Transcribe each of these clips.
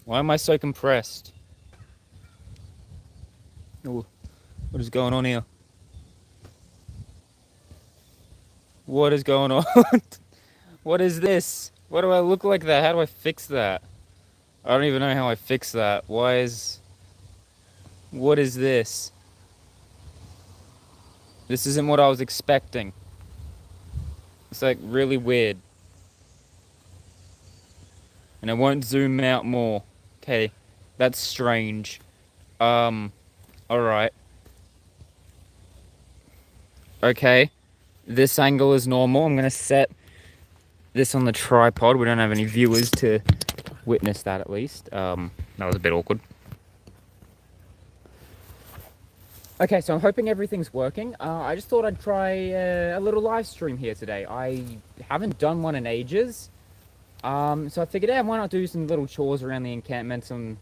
Why am I so compressed? Ooh, what is going on here? What is going on? What is this? Why do I look like that? How do I fix that? I don't even know how I fix that. Why is... What is this? This isn't what I was expecting. It's like really weird. And it won't zoom out more. Okay, that's strange. Alright. Okay, this angle is normal. I'm gonna set this on the tripod. We don't have any viewers to witness that, at least. That was a bit awkward. Okay, so I'm hoping everything's working. I just thought I'd try a little live stream here today. I haven't done one in ages. So I figured, yeah, why not do some little chores around the encampment, some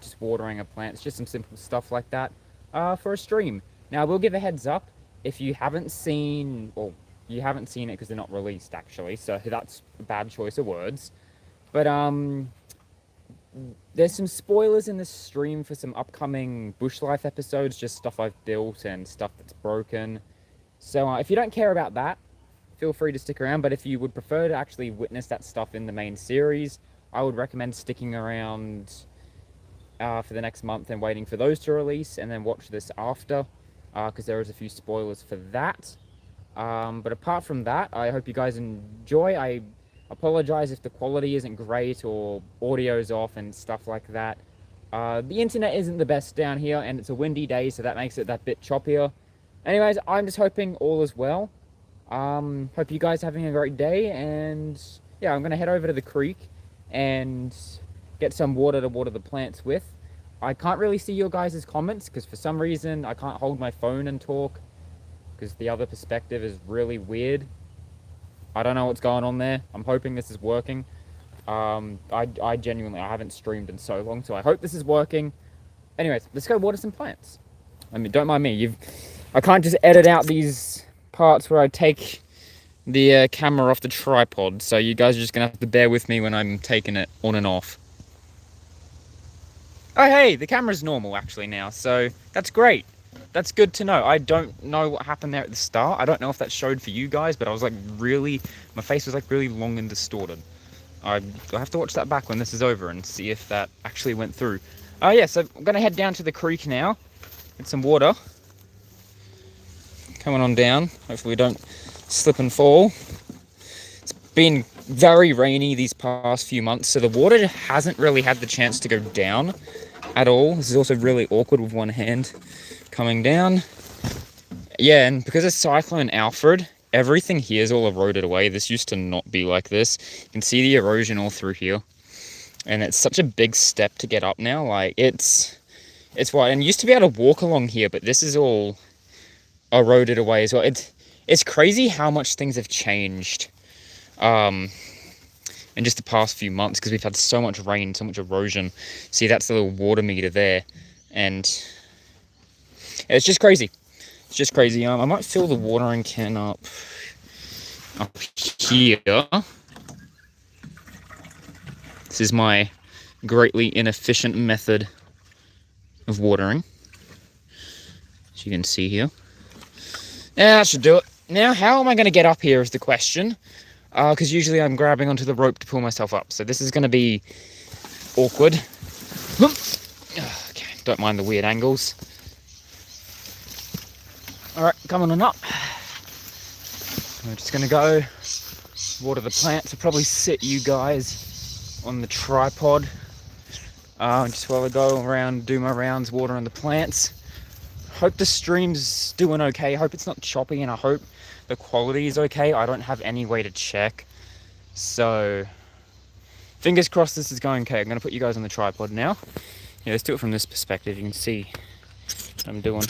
just watering of plants, just some simple stuff like that, for a stream. Now, I will give a heads up, if you haven't seen, well, you haven't seen it because they're not released, actually, so that's a bad choice of words. But, there's some spoilers in this stream for some upcoming bush life episodes, just stuff I've built and stuff that's broken. So if you don't care about that, feel free to stick around. But if you would prefer to actually witness that stuff in the main series, I would recommend sticking around for the next month and waiting for those to release, and then watch this after, because there is a few spoilers for that. But apart from that, I hope you guys enjoy. I apologize if the quality isn't great or audio's off and stuff like that. The internet isn't the best down here, and it's a windy day, so that makes it that bit choppier. Anyways, I'm just hoping all is well. Hope you guys are having a great day, and yeah, I'm gonna head over to the creek and get some water to water the plants with. I can't really see your guys' comments because for some reason I can't hold my phone and talk because the other perspective is really weird. I don't know what's going on there. I'm hoping this is working. I genuinely, I haven't streamed in so long, so I hope this is working. Anyways, let's go water some plants. I mean, don't mind me. I can't just edit out these parts where I take the camera off the tripod, so you guys are just gonna have to bear with me when I'm taking it on and off. Oh, hey, the camera's normal actually now, so that's great. That's good to know. I don't know what happened there at the start. I don't know if that showed for you guys, but I was like really, my face was like really long and distorted. I'll have to watch that back when this is over and see if that actually went through. Oh yeah, so I'm gonna head down to the creek now, get some water. Coming on down, hopefully we don't slip and fall. It's been very rainy these past few months, so the water hasn't really had the chance to go down at all. This is also really awkward with one hand coming down. Yeah, and because of Cyclone Alfred, everything here is all eroded away. This used to not be like this. You can see the erosion all through here. And it's such a big step to get up now. Like, it's wide. And you used to be able to walk along here, but this is all eroded away as well. It's crazy how much things have changed in just the past few months, because we've had so much rain, so much erosion. See, that's the little water meter there, and it's just crazy. It's just crazy. I might fill the watering can up here. This is my greatly inefficient method of watering, as you can see here. Yeah, that should do it. Now, how am I going to get up here is the question. Because usually I'm grabbing onto the rope to pull myself up. So this is going to be awkward. Okay, don't mind the weird angles. Alright, coming on up. I'm just going to go water the plants. I'll probably sit you guys on the tripod. Just while I go around, do my rounds watering the plants. Hope the stream's doing okay. Hope it's not choppy, and I hope the quality is okay. I don't have any way to check, so fingers crossed this is going okay. I'm gonna put you guys on the tripod now. Yeah, let's do it from this perspective. You can see what I'm doing.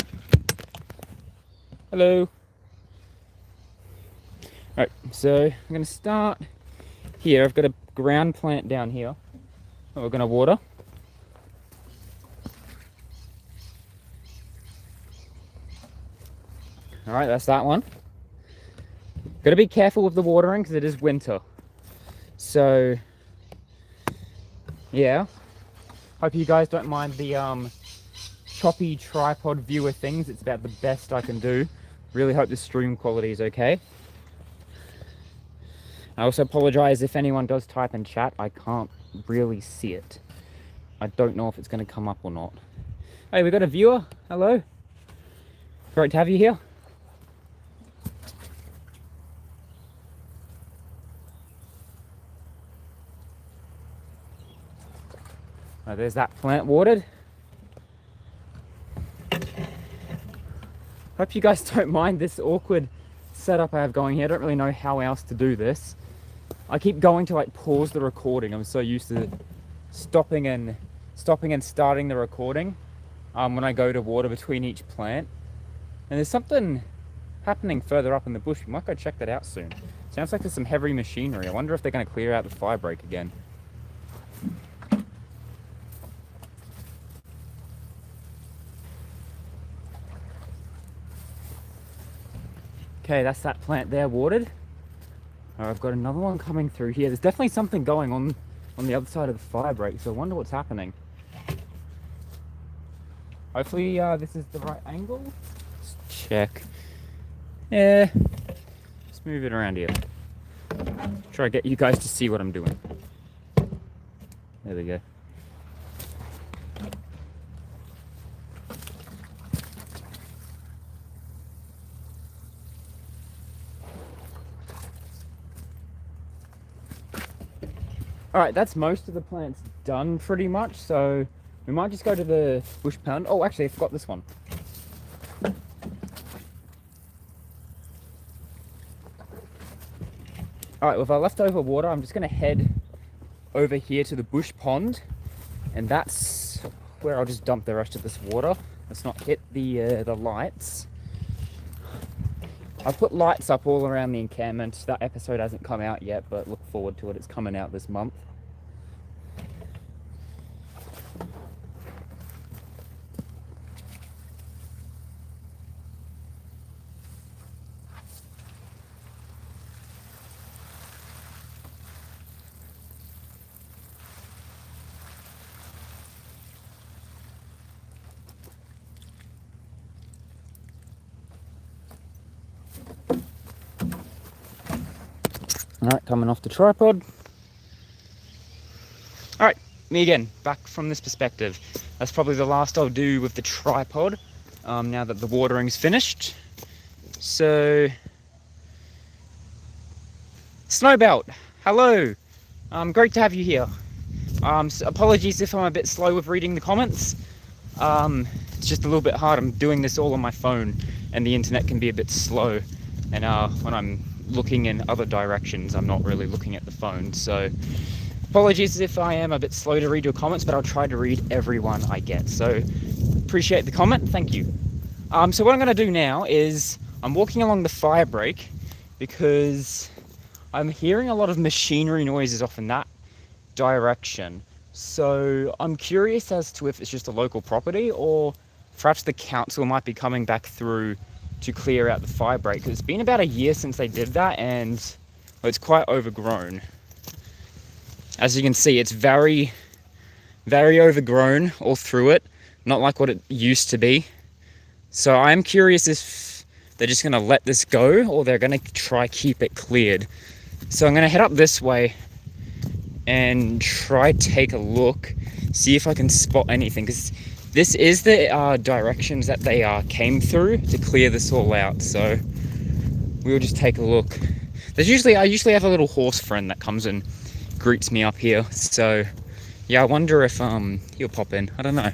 Hello. Alright, so I'm gonna start here. I've got a ground plant down here that we're gonna water. Alright, that's that one. Got to be careful with the watering because it is winter. So, yeah. Hope you guys don't mind the choppy tripod viewer things. It's about the best I can do. Really hope the stream quality is okay. I also apologize if anyone does type in chat. I can't really see it. I don't know if it's going to come up or not. Hey, we got a viewer. Hello. Great to have you here. Oh, there's that plant watered. Hope you guys don't mind this awkward setup I have going here. I don't really know how else to do this. I keep going to like pause the recording. I'm so used to stopping and starting the recording when I go to water between each plant. And there's something happening further up in the bush. We might go check that out soon. Sounds like there's some heavy machinery. I wonder if they're going to clear out the fire break again. Okay, that's that plant there watered. I've got another one coming through here. There's definitely something going on the other side of the fire break, so I wonder what's happening. Hopefully this is the right angle. Let's check. Yeah, let's move it around here. Try to get you guys to see what I'm doing. There we go. Alright, that's most of the plants done pretty much, so we might just go to the bush pound. Oh, actually, I forgot this one. Alright, with our leftover water, I'm just going to head over here to the bush pond, and that's where I'll just dump the rest of this water. Let's not hit the lights. I've put lights up all around the encampment. That episode hasn't come out yet, but look forward to it. It's coming out this month. Alright, coming off the tripod. Alright, me again, back from this perspective. That's probably the last I'll do with the tripod, now that the watering's finished. So, Snowbelt, hello. Great to have you here. Apologies if I'm a bit slow with reading the comments. It's just a little bit hard. I'm doing this all on my phone, and the internet can be a bit slow. And when I'm looking in other directions, I'm not really looking at the phone. So apologies if I am a bit slow to read your comments, but I'll try to read every one I get. So appreciate the comment. Thank you. So what I'm going to do now is I'm walking along the fire break because I'm hearing a lot of machinery noises off in that direction. So I'm curious as to if it's just a local property or perhaps the council might be coming back through to clear out the fire break, because it's been about a year since they did that, and well, it's quite overgrown. As you can see, it's very, very overgrown all through it, not like what it used to be. So I'm curious if they're just going to let this go or they're going to try keep it cleared. So I'm going to head up this way and try take a look, see if I can spot anything, because this is the directions that they came through to clear this all out. So we'll just take a look. I usually have a little horse friend that comes and greets me up here. So yeah, I wonder if he'll pop in. I don't know.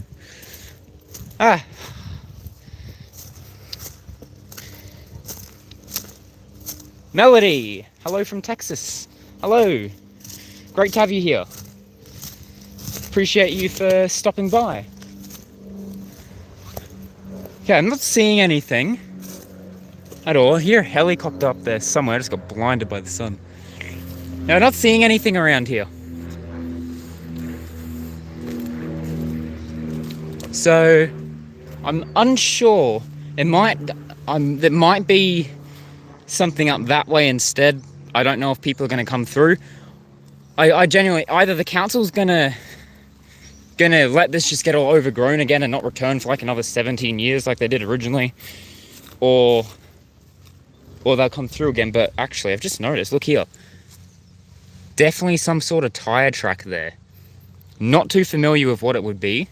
Melody, hello from Texas. Hello. Great to have you here. Appreciate you for stopping by. Okay, I'm not seeing anything at all. I hear a helicopter up there somewhere. I just got blinded by the sun. No, I'm not seeing anything around here. So I'm unsure. There might be something up that way instead. I don't know if people are going to come through. I genuinely, either the council's going to gonna let this just get all overgrown again and not return for like another 17 years like they did originally, or they'll come through again. But actually, I've just noticed, look here, definitely some sort of tire track there. Not too familiar with what it would be,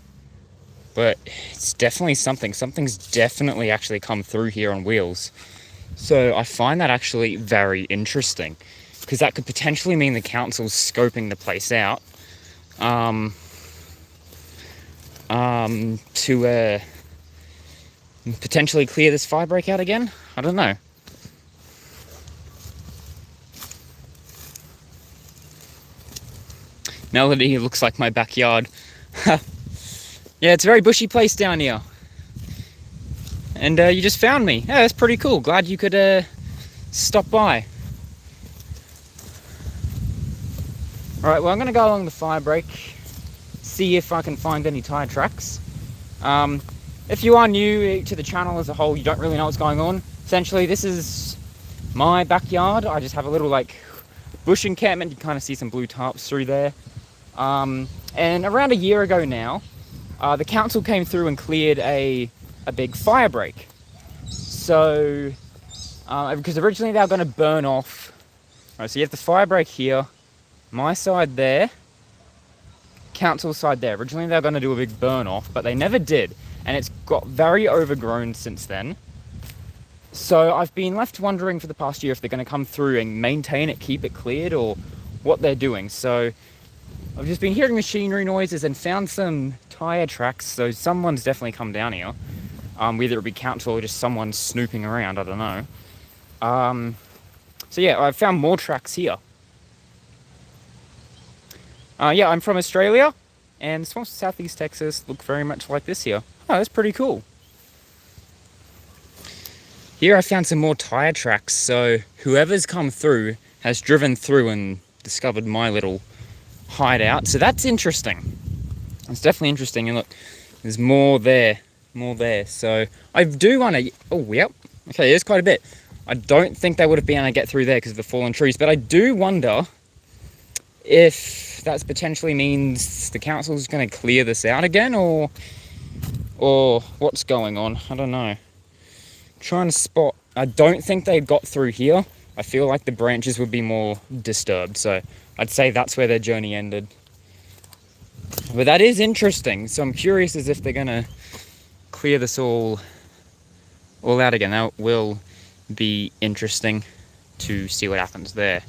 but it's definitely something. Something's definitely actually come through here on wheels. So I find that actually very interesting, because that could potentially mean the council's scoping the place out to potentially clear this fire break out again. I don't know. Melody looks like my backyard. Yeah, it's a very bushy place down here. And you just found me. Yeah, that's pretty cool. Glad you could stop by. Alright, well, I'm going to go along the fire break, see if I can find any tire tracks. If you are new to the channel as a whole, you don't really know what's going on. Essentially, this is my backyard. I just have a little, like, bush encampment. You kind of see some blue tarps through there. And around a year ago now, the council came through and cleared a big fire break. So, because originally they were going to burn off. Right, so you have the fire break here, my side there, council side there. Originally they were going to do a big burn off, but they never did. And it's got very overgrown since then. So I've been left wondering for the past year if they're going to come through and maintain it, keep it cleared, or what they're doing. So I've just been hearing machinery noises and found some tire tracks, so someone's definitely come down here. Whether it be council or just someone snooping around, I don't know. So yeah, I've found more tracks here. Yeah, I'm from Australia, and swamps of southeast Texas look very much like this here. Oh, that's pretty cool. Here I found some more tire tracks, so whoever's come through has driven through and discovered my little hideout. So that's interesting. It's definitely interesting. And look, there's more there. So I do want to... Oh, yep. Okay, there's quite a bit. I don't think they would have been able to get through there because of the fallen trees, but I do wonder if that potentially means the council's going to clear this out again, or what's going on. I don't know. Trying to spot... I don't think they got through here. I feel like the branches would be more disturbed, so I'd say that's where their journey ended. But that is interesting, so I'm curious as if they're going to clear this all out again. That will be interesting to see what happens there.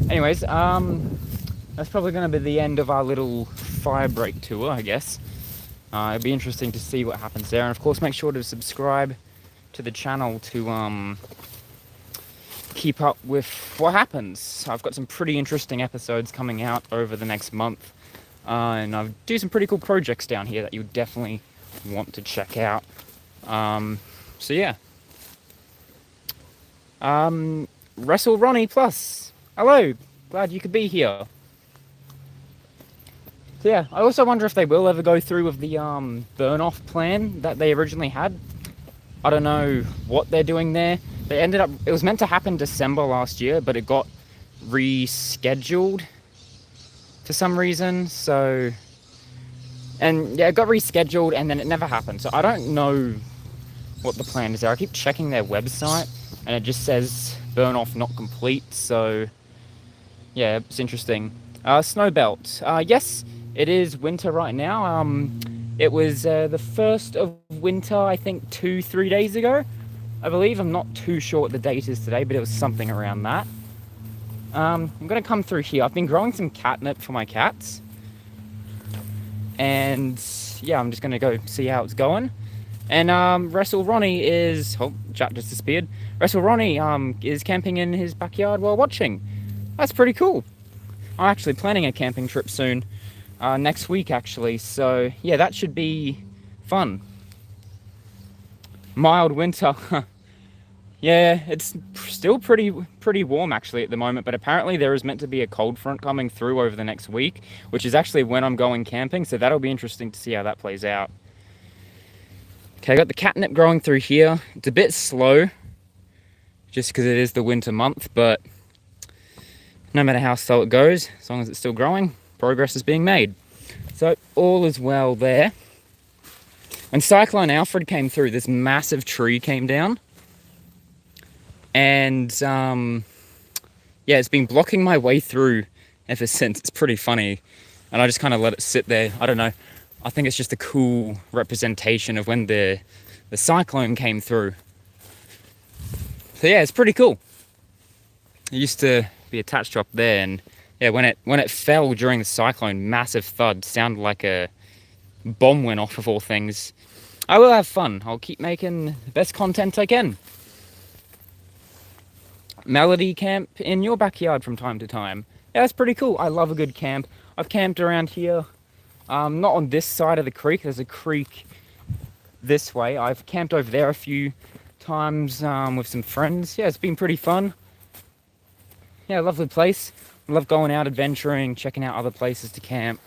Anyways, that's probably going to be the end of our little fire break tour, I guess. It'll be interesting to see what happens there. And of course, make sure to subscribe to the channel to keep up with what happens. I've got some pretty interesting episodes coming out over the next month. And I'll do some pretty cool projects down here that you definitely want to check out. So yeah. Wrestle Ronnie Plus. Hello. Glad you could be here. So yeah, I also wonder if they will ever go through with the burn-off plan that they originally had. I don't know what they're doing there. They ended up... It was meant to happen December last year, but it got rescheduled for some reason, so... And yeah, it got rescheduled and then it never happened. So I don't know what the plan is there. I keep checking their website and it just says burn off not complete. So yeah, it's interesting. Snow belt. Yes, it is winter right now. It was the first of winter, I think 2-3 days ago, I believe. I'm not too sure what the date is today, but it was something around that. I'm going to come through here. I've been growing some catnip for my cats. And yeah, I'm just going to go see how it's going. And Wrestle Ronnie is... Oh, Jack just disappeared. Wrestle Ronnie is camping in his backyard while watching. That's pretty cool. I'm actually planning a camping trip soon. Next week, actually. So yeah, that should be fun. Mild winter. Yeah, it's still pretty warm actually at the moment, but apparently there is meant to be a cold front coming through over the next week, which is actually when I'm going camping, so that'll be interesting to see how that plays out. Okay, I got the catnip growing through here. It's a bit slow, just because it is the winter month, but no matter how slow it goes, as long as it's still growing, progress is being made. So all is well there. When Cyclone Alfred came through, this massive tree came down. And yeah, it's been blocking my way through ever since. It's pretty funny. And I just kind of let it sit there. I don't know. I think it's just a cool representation of when the cyclone came through. So yeah, it's pretty cool. It used to be attached to up there, and yeah, when it fell during the cyclone, massive thud, sounded like a bomb went off of all things. I will have fun. I'll keep making the best content I can. Melody camp in your backyard from time to time. Yeah, that's pretty cool. I love a good camp. I've camped around here. Not on this side of the creek. There's a creek this way. I've camped over there a few times with some friends. Yeah, it's been pretty fun. Yeah, lovely place. I love going out adventuring, checking out other places to camp.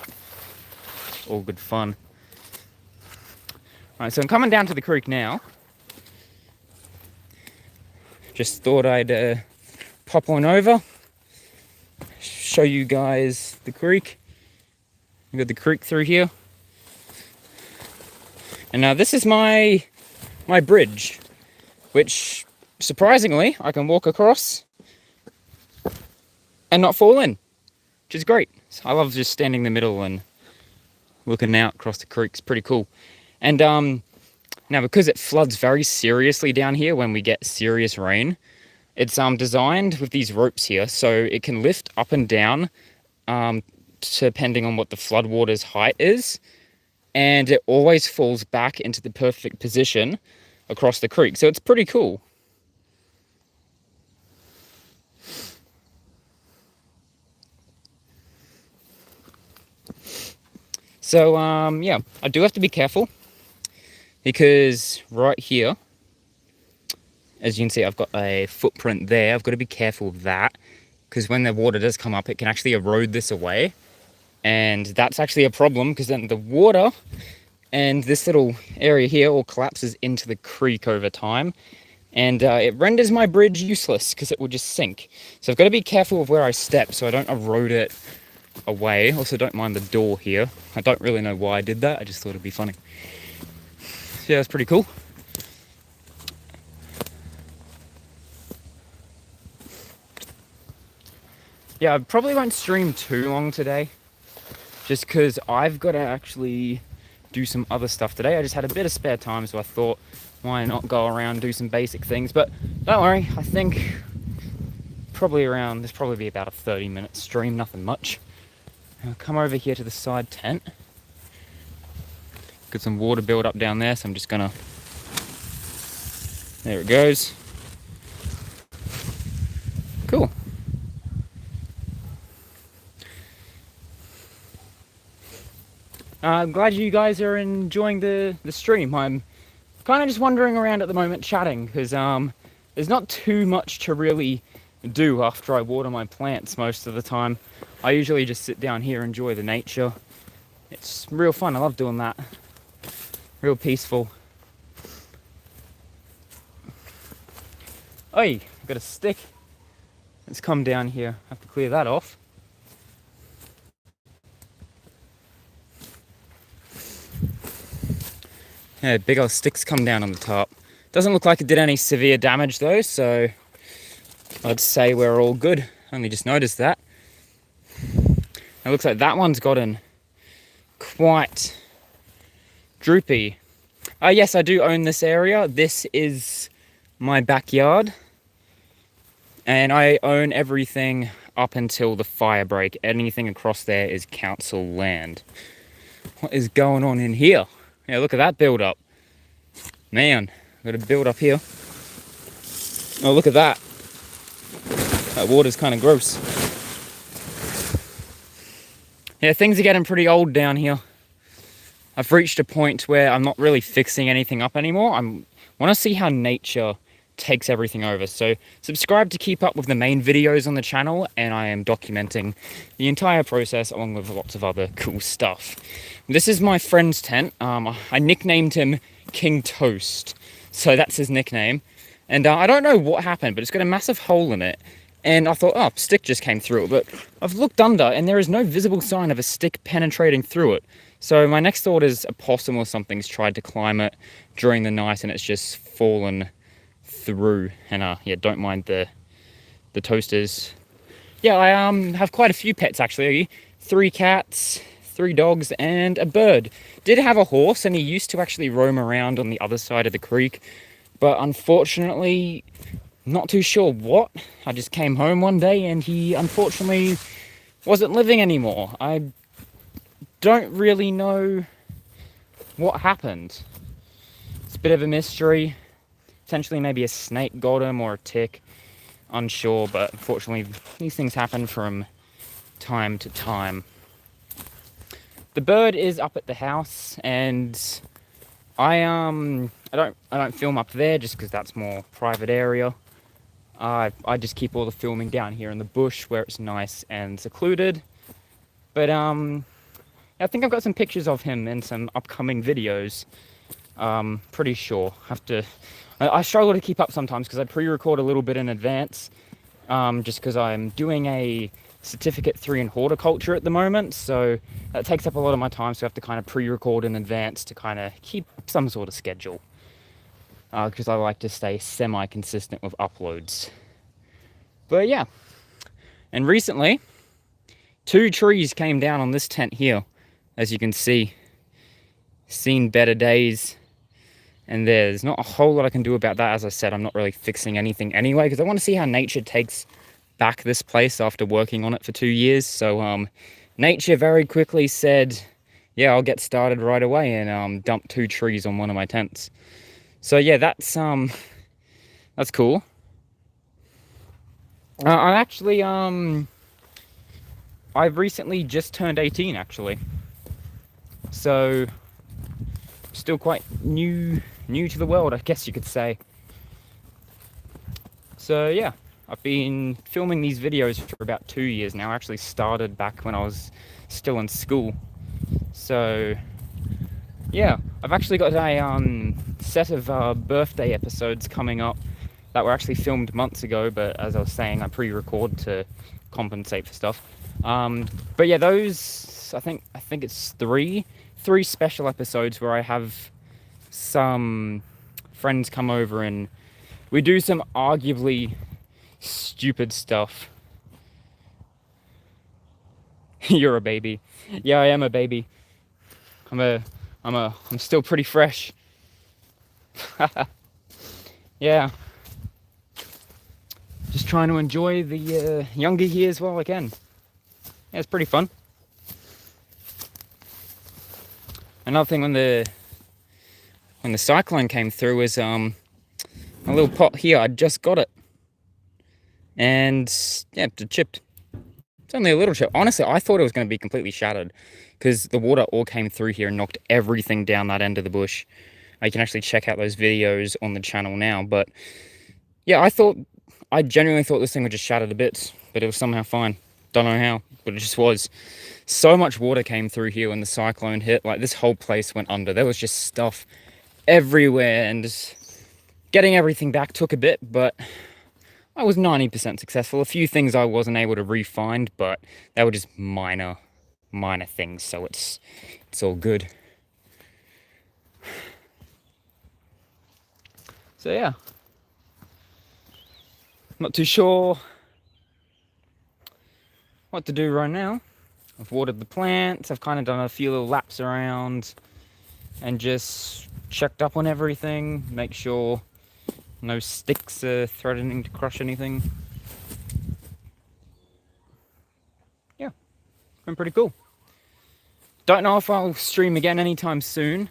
All good fun. Alright, so I'm coming down to the creek now. Just thought I'd pop on over, show you guys the creek. We've got the creek through here. And now this is my bridge, which surprisingly I can walk across and not fall in, which is great. So I love just standing in the middle and looking out across the creek. It's pretty cool. And now because it floods very seriously down here when we get serious rain, it's designed with these ropes here so it can lift up and down depending on what the floodwater's height is, and it always falls back into the perfect position across the creek. So it's pretty cool. So yeah, I do have to be careful because right here, as you can see, I've got a footprint there. I've got to be careful of that because when the water does come up, it can actually erode this away. And that's actually a problem because then the water and this little area here all collapses into the creek over time. And it renders my bridge useless because it will just sink. So I've got to be careful of where I step so I don't erode it away. Also, don't mind the door here. I don't really know why I did that. I just thought it'd be funny. So yeah, that's pretty cool. Yeah, I probably won't stream too long today, just because I've got to actually do some other stuff today. I just had a bit of spare time, so I thought, why not go around and do some basic things. But don't worry, I think this probably be about a 30-minute stream, nothing much. I'll come over here to the side tent. Got some water build up down there, so I'm just gonna, there it goes. Cool. I'm glad you guys are enjoying the stream. I'm kind of just wandering around at the moment chatting because there's not too much to really do after I water my plants most of the time. I usually just sit down here, enjoy the nature. It's real fun. I love doing that. Real peaceful. Oi, I've got a stick. Let's come down here. I have to clear that off. Yeah, big old sticks come down on the top. Doesn't look like it did any severe damage though, so I'd say we're all good. Only just noticed that. It looks like that one's gotten quite droopy. Yes, I do own this area. This is my backyard. And I own everything up until the fire break. Anything across there is council land. What is going on in here? Yeah, look at that build up. Man, got a build up here. Oh, look at that. That water's kind of gross. Yeah, things are getting pretty old down here. I've reached a point where I'm not really fixing anything up anymore. I want to see how nature takes everything over. So subscribe to keep up with the main videos on the channel, and I am documenting the entire process along with lots of other cool stuff. This is my friend's tent. I nicknamed him King Toast, so that's his nickname. And I don't know what happened, but it's got a massive hole in it, And I thought, oh, stick just came through it. But I've looked under and there is no visible sign of a stick penetrating through it. So my next thought is a possum or something's tried to climb it during the night and it's just fallen through. And yeah, don't mind the toasters. Yeah, I have quite a few pets actually. 3 cats, 3 dogs, and a bird. Did have a horse, and he used to actually roam around on the other side of the creek, but unfortunately, not too sure what. I just came home one day and he unfortunately wasn't living anymore. I don't really know what happened. It's a bit of a mystery. Potentially maybe a snake got him or a tick. Unsure, but unfortunately these things happen from time to time. The bird is up at the house, and I don't film up there just because that's more private area. I just keep all the filming down here in the bush where it's nice and secluded. But I think I've got some pictures of him in some upcoming videos. Pretty sure. I struggle to keep up sometimes because I pre-record a little bit in advance. Just because I'm doing a certificate 3 in horticulture at the moment, so that takes up a lot of my time, so I have to kind of pre-record in advance to kind of keep some sort of schedule, because I like to stay semi-consistent with uploads. But yeah, and recently 2 trees came down on this tent here, as you can see. Seen better days, and there's not a whole lot I can do about that. As I said, I'm not really fixing anything anyway, because I want to see how nature takes back this place after working on it for 2 years. So nature very quickly said, yeah, I'll get started right away, and dump 2 trees on one of my tents. So yeah, that's cool. I actually I've recently just turned 18 actually, so still quite new to the world, I guess you could say. So yeah, I've been filming these videos for about 2 years now. I actually started back when I was still in school. So yeah, I've actually got a set of birthday episodes coming up that were actually filmed months ago, but as I was saying, I pre-record to compensate for stuff. But yeah, those, I think it's three special episodes where I have some friends come over and we do some arguably stupid stuff. You're a baby. Yeah, I am a baby. I'm still pretty fresh. Yeah. Just trying to enjoy the younger years while I can. Yeah, it's pretty fun. Another thing when the cyclone came through is a little pot here. I just got it, and yeah, it chipped. It's only a little chip. Honestly, I thought it was going to be completely shattered because the water all came through here and knocked everything down that end of the bush. You can actually check out those videos on the channel now. But yeah, I genuinely thought this thing would just shatter to bits, but it was somehow fine. Don't know how, but it just was. So much water came through here when the cyclone hit. Like, this whole place went under. There was just stuff everywhere, and just getting everything back took a bit, but I was 90% successful. A few things I wasn't able to re-find, but they were just minor things, so it's all good. So yeah, not too sure what to do right now. I've watered the plants, I've kind of done a few little laps around and just checked up on everything, make sure no sticks are threatening to crush anything. Yeah, been pretty cool. Don't know if I'll stream again anytime soon.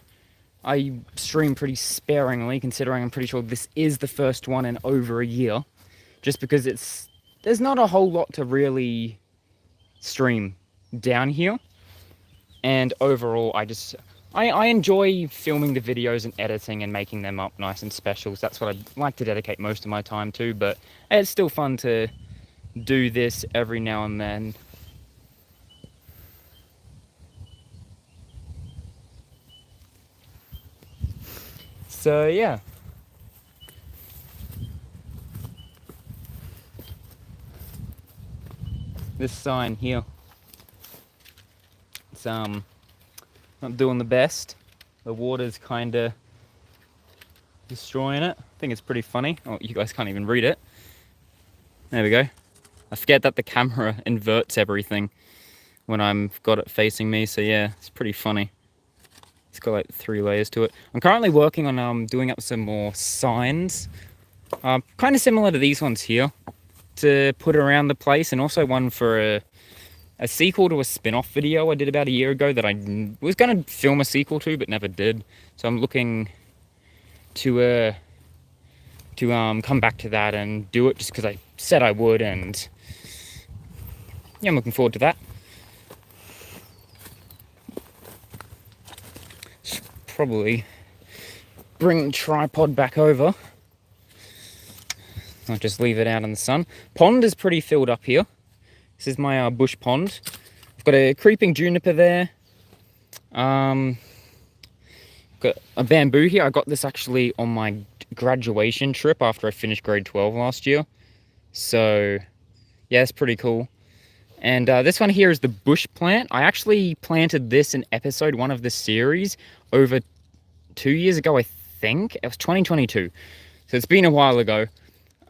I stream pretty sparingly, considering I'm pretty sure this is the first one in over a year. Just because there's not a whole lot to really stream down here. And overall, I enjoy filming the videos and editing and making them up nice and special. So that's what I like to dedicate most of my time to. But it's still fun to do this every now and then. So yeah. this sign here. It's not doing the best. The water's kind of destroying it. I think it's pretty funny. Oh, you guys can't even read it. There we go. I forget that the camera inverts everything when I've got it facing me, so yeah, it's pretty funny. It's got like 3 layers to it. I'm currently working on doing up some more signs, kind of similar to these ones here, to put around the place, and also one for a sequel to a spin-off video I did about a year ago that I was going to film a sequel to but never did. So I'm looking to come back to that and do it just because I said I would, and yeah, I'm looking forward to that. Should probably bring the tripod back over. I'll just leave it out in the sun. Pond is pretty filled up here. This is my bush pond. I've got a creeping juniper there. Got a bamboo here. I got this actually on my graduation trip after I finished grade 12 last year. So yeah, it's pretty cool. And this one here is the bush plant. I actually planted this in episode 1 of the series over 2 years ago, I think. It was 2022. So it's been a while ago.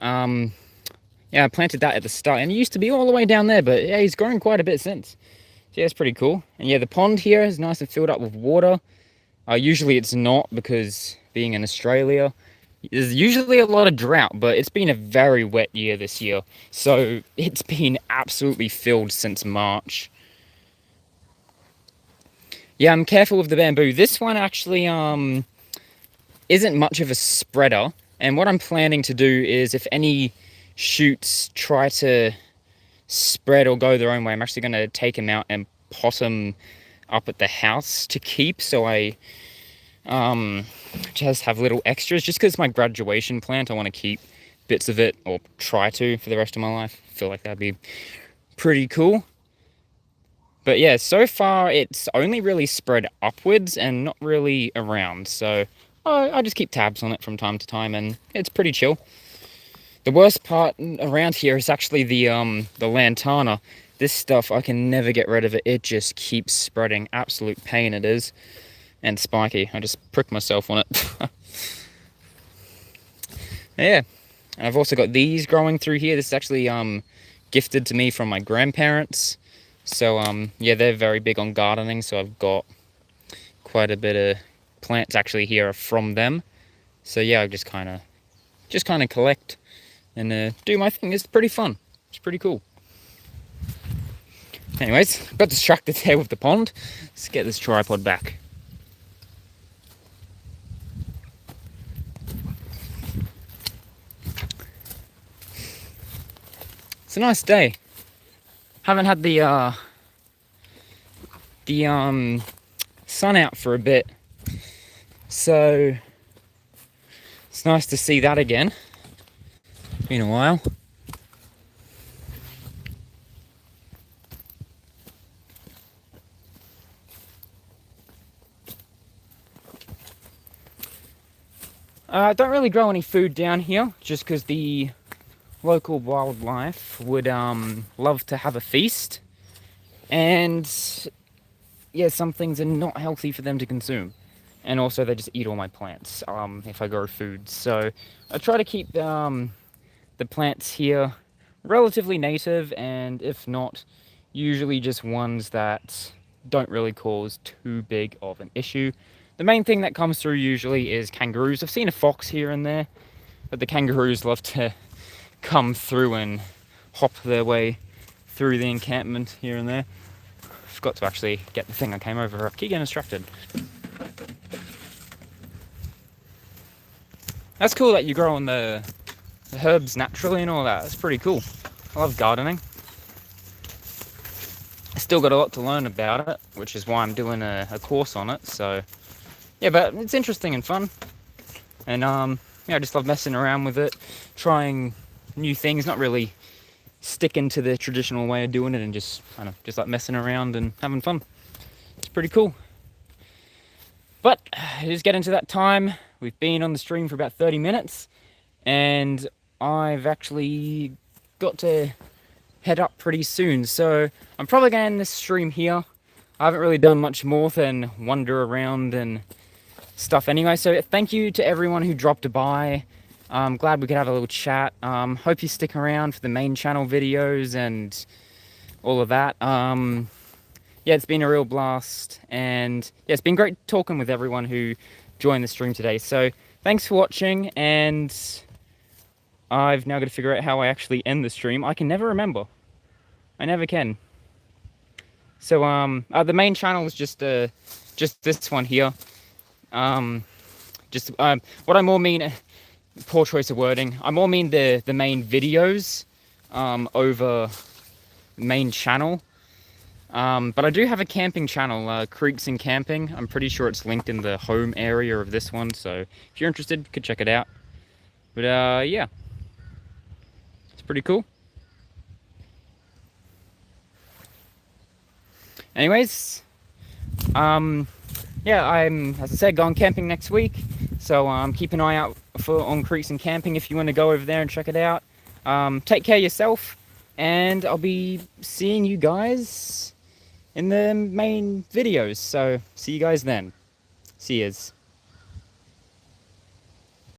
Yeah, I planted that at the start, and it used to be all the way down there, but yeah, he's grown quite a bit since. So yeah, it's pretty cool. And yeah, the pond here is nice and filled up with water. Usually it's not, because being in Australia, there's usually a lot of drought, but it's been a very wet year this year. So it's been absolutely filled since March. Yeah, I'm careful with the bamboo. This one actually isn't much of a spreader. And what I'm planning to do is, if any shoots try to spread or go their own way, I'm actually going to take them out and pot them up at the house to keep, so I just have little extras. Just because my graduation plant, I want to keep bits of it, or try to, for the rest of my life. I feel like that'd be pretty cool. But yeah, so far it's only really spread upwards and not really around, so I just keep tabs on it from time to time, and it's pretty chill. The worst part around here is actually the lantana. This stuff, I can never get rid of it. It just keeps spreading. Absolute pain it is. And spiky. I just pricked myself on it. Yeah. And I've also got these growing through here. This is actually gifted to me from my grandparents. So yeah, they're very big on gardening, so I've got quite a bit of plants actually here from them. So yeah, I just kind of collect and do my thing. It's pretty fun. It's pretty cool. Anyways, got distracted there with the pond. Let's get this tripod back. It's a nice day. Haven't had the sun out for a bit, so it's nice to see that again. Been a while. I don't really grow any food down here, just because the local wildlife would love to have a feast, and yeah, some things are not healthy for them to consume, and also they just eat all my plants if I grow food. So I try to keep the plants here relatively native, and if not, usually just ones that don't really cause too big of an issue. The main thing that comes through usually is kangaroos. I've seen a fox here and there, but the kangaroos love to come through and hop their way through the encampment here and there. Forgot to actually get the thing I came over. I keep getting distracted. That's cool that you're growing the herbs naturally and all that. That's pretty cool. I love gardening. I still got a lot to learn about it, which is why I'm doing a course on it. So yeah, but it's interesting and fun. And yeah, I just love messing around with it, trying new things, not really sticking to the traditional way of doing it, and just kind of just like messing around and having fun. It's pretty cool. But it is getting to that time. We've been on the stream for about 30 minutes, and I've actually got to head up pretty soon. So I'm probably going to end this stream here. I haven't really done much more than wander around and stuff anyway. So thank you to everyone who dropped by. I'm glad we could have a little chat. Hope you stick around for the main channel videos and all of that. Yeah, it's been a real blast, and yeah, it's been great talking with everyone who joined the stream today. So thanks for watching, and I've now got to figure out how I actually end the stream. I can never remember. I never can. So the main channel is just this one here. What I more mean, poor choice of wording. I more mean the main videos over main channel. But I do have a camping channel, Creeks and Camping. I'm pretty sure it's linked in the home area of this one, so if you're interested, you could check it out. But yeah, it's pretty cool. Anyways, yeah, I'm, as I said, going camping next week, so keep an eye out on Creeks and Camping if you want to go over there and check it out. Take care of yourself, and I'll be seeing you guys in the main videos, so see you guys then. See yous.